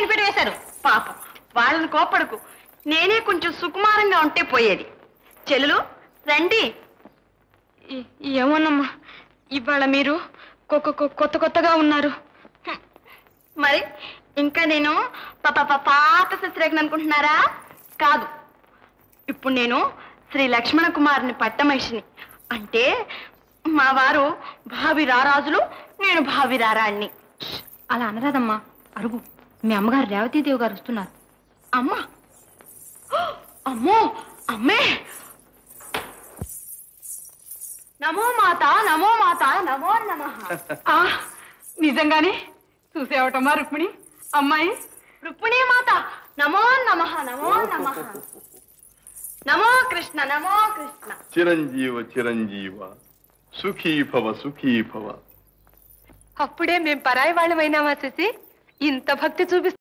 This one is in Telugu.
ఆయన పెట్టి వేశారు. పాపం వాళ్ళని కోపడకు, నేనే కొంచెం సుకుమారంగా ఉంటే పోయేది. చెల్లెలు రండి. ఏమోనమ్మా, ఇవాళ మీరు కొత్త కొత్తగా ఉన్నారు. మరి ఇంకా నేను పాత శస్త్రేఖను అనుకుంటున్నారా? కాదు, ఇప్పుడు నేను శ్రీ లక్ష్మణ కుమారుని పట్టమహిషిని. అంటే మా వారు భావి రారాజులు, నేను భావి రారాణ్ణి. అలా అనరాదమ్మా, అరుగు. మీ అమ్మగారు రేవతీదేవి గారు వస్తున్నారు. అమ్మా, అమ్మో, అమ్మే. నమో మాత, నమో మాత, నమో నమః. నిజంగానే చూసేవటమ్మా రుక్మిణి అమ్మాయి? రుక్మిణీ మాత, నమో నమః, నమో నమః. నమో కృష్ణ, నమో కృష్ణ. చిరంజీవ చిరంజీవ, సుఖీ భవ, సుఖీ భవ. అప్పుడే మేం పరాయి వాళ్ళమైనామా చూసి ఇంత భక్తి చూపిస్తా